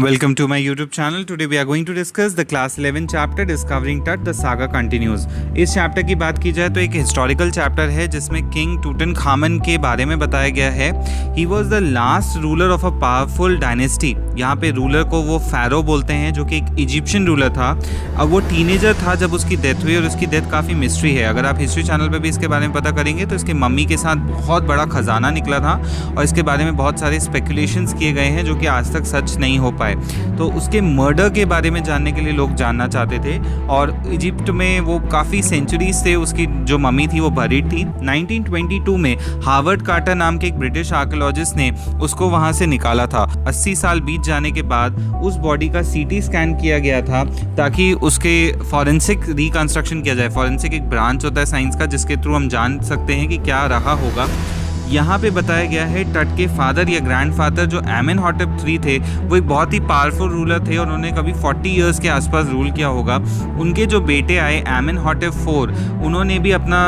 Welcome to my YouTube channel. Today we are going to discuss the class 11 chapter Discovering Tut. The saga continues. इस chapter की बात की जाए तो एक हिस्टोरिकल चैप्टर है जिसमें किंग टूटनखामन के बारे में बताया गया है. He was the last ruler of a powerful dynasty. यहाँ पे रूलर को वो फैरो बोलते हैं जो कि एक इजिप्शियन रूलर था. अब वो टीनेजर था जब उसकी डेथ हुई और उसकी डेथ काफ़ी मिस्ट्री है. अगर आप हिस्ट्री चैनल पर भी इसके बारे में पता करेंगे तो इसके मम्मी के साथ बहुत बड़ा खजाना निकला था और इसके बारे में बहुत सारे स्पेकुलेशंस किए गए हैं जो कि आज तक सच नहीं हो पाए. तो उसके मर्डर के बारे में जानने के लिए लोग जानना चाहते थे और इजिप्ट में वो काफ़ी सेंचुरीज से उसकी जो मम्मी थी वो बरीड थी. 1922 में हार्वर्ड कार्टर नाम के एक ब्रिटिश आर्कियोलॉजिस्ट ने उसको वहाँ से निकाला था. 80 साल बीत जाने के बाद उस बॉडी का सीटी स्कैन किया गया था ताकि उसके फॉरेंसिक रिकंस्ट्रक्शन किया जाए. फॉरेंसिक एक ब्रांच होता है साइंस का जिसके थ्रू हम जान सकते हैं कि क्या रहा होगा. यहाँ पे बताया गया है टट के फादर या ग्रैंडफादर जो एमेनहॉटेप III थे वो एक बहुत ही पावरफुल रूलर थे और उन्होंने कभी 40 इयर्स के आसपास रूल किया होगा. उनके जो बेटे आए एमेनहॉटेप IV उन्होंने भी अपना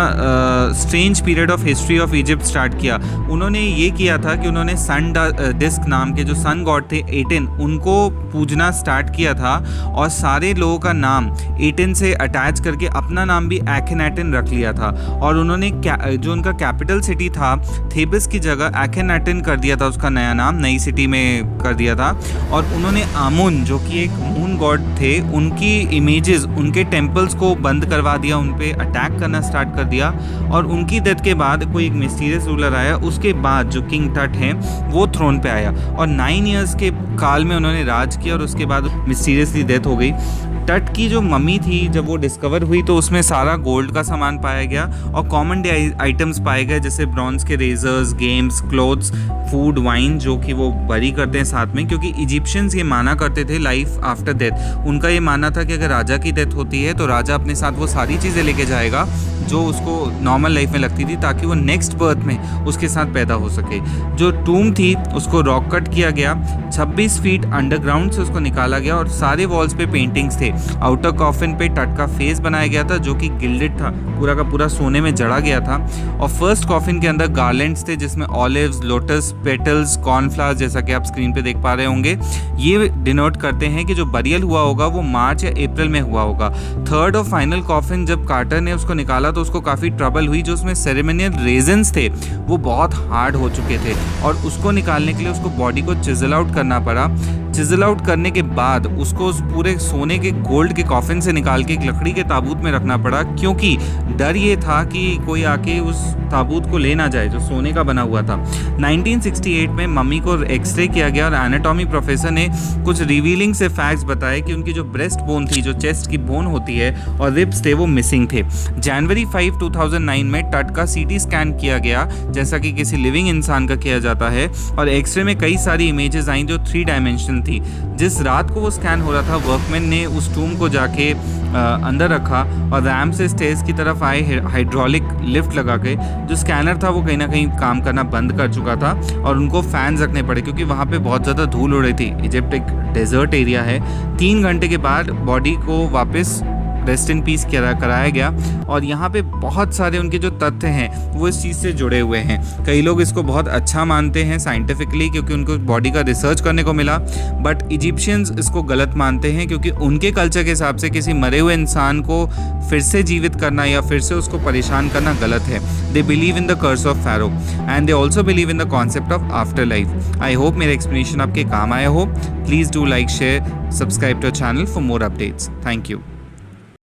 strange period of history of Egypt start किया. उन्होंने ये किया था कि उन्होंने सन डिस्क नाम के जो सन गॉड थे एटेन उनको पूजना स्टार्ट किया था और सारे लोगों का नाम एटेन से अटैच करके अपना नाम भी एखेनाटन रख लिया था. और उन्होंने जो उनका कैपिटल सिटी था थेबिस की जगह एखेनाटन कर दिया था, उसका नया नाम नई सिटी में कर दिया था. और उन्होंने आमुन जो कि एक मून गॉड थे उनकी इमेजेस उनके टेम्पल्स को बंद करवा दिया, उन पे अटैक करना स्टार्ट कर दिया. और उनकी डेथ के बाद कोई एक मिस्टीरियस रूलर आया. उसके बाद जो किंग टट हैं वो थ्रोन पे आया और 9 इयर्स के काल में उन्होंने राज किया और उसके बाद मिस्टीरियसली डेथ हो गई. टट की जो मम्मी थी जब वो डिस्कवर हुई तो उसमें सारा गोल्ड का सामान पाया गया और कॉमन डे आइटम्स पाए गए जैसे ब्रॉन्ज के razors, games, clothes, food, wine जो कि वो बरी करते हैं साथ में, क्योंकि इजिप्शियंस ये माना करते थे लाइफ आफ्टर डेथ. उनका ये मानना था कि अगर राजा की डेथ होती है तो राजा अपने साथ वो सारी चीज़ें लेके जाएगा जो उसको नॉर्मल लाइफ में लगती थी ताकि वो नेक्स्ट बर्थ में उसके साथ पैदा हो सके. जो टूम थी उसको रॉक कट किया गया, 26 फीट अंडरग्राउंड से उसको निकाला गया और सारे वॉल्स पे पेंटिंग्स थे. आउटर कॉफिन पे टट का फेस बनाया गया था जो कि गिल्डेड था, पूरा का पूरा सोने में जड़ा गया था. और फर्स्ट कॉफिन के अंदर गार्लैंड्स थे जिसमें ऑलिव्स, लोटस पेटल्स, कॉर्नफ्लावर्स जैसा कि आप स्क्रीन पे देख पा रहे होंगे. ये डिनोट करते हैं कि जो बरियल हुआ होगा वो मार्च या अप्रैल में हुआ होगा. थर्ड और फाइनल कॉफिन जब कार्टर ने उसको निकाला तो उसको काफ़ी ट्रबल हुई. जो उसमें सेरेमनियल रेजन्स थे वो बहुत हार्ड हो चुके थे और उसको निकालने के लिए उसको बॉडी को चिजल आउट करना पड़ा. चिजल आउट करने के बाद उसको उस पूरे सोने के गोल्ड के कॉफिन से निकाल के एक लकड़ी के ताबूत में रखना पड़ा, क्योंकि डर ये था कि कोई आके उस ताबूत को ले ना जाए जो सोने का बना हुआ था. 1968 में मम्मी को एक्सरे किया गया और एनाटॉमी प्रोफेसर ने कुछ रिवीलिंग से फैक्ट्स बताए कि उनकी जो ब्रेस्ट बोन थी, जो चेस्ट की बोन होती है, और रिब्स थे वो मिसिंग थे. जनवरी 5, 2009 में टट का सीटी स्कैन किया गया जैसा कि किसी लिविंग इंसान का किया जाता है और एक्सरे में कई सारी इमेजेस आई जो 3 डायमेंशनल थी. जिस रात को वो स्कैन हो रहा था वर्कमैन ने उस टूम को जाके अंदर रखा और रैम से स्टेज की तरफ आए हाइड्रोलिक लिफ्ट लगा के. जो स्कैनर था वो कहीं ना कहीं काम करना बंद कर चुका था और उनको फैंस रखने पड़े क्योंकि वहाँ पे बहुत ज़्यादा धूल उड़ रही थी. इजिप्ट एक डेजर्ट एरिया है. 3 घंटे के बाद बॉडी को वापस रेस्ट इन पीस कराया गया और यहाँ पे बहुत सारे उनके जो तथ्य हैं वो इस चीज़ से जुड़े हुए हैं. कई लोग इसको बहुत अच्छा मानते हैं साइंटिफिकली क्योंकि उनको बॉडी का रिसर्च करने को मिला, बट इजिप्शियंस इसको गलत मानते हैं क्योंकि उनके कल्चर के हिसाब से किसी मरे हुए इंसान को फिर से जीवित करना या फिर से उसको परेशान करना गलत है. They believe in the curse of pharaoh and they also believe in the concept of afterlife. I hope मेरा एक्सप्लेनेशन आपके काम आया हो. Please do like, share, subscribe to channel for more updates. Thank you.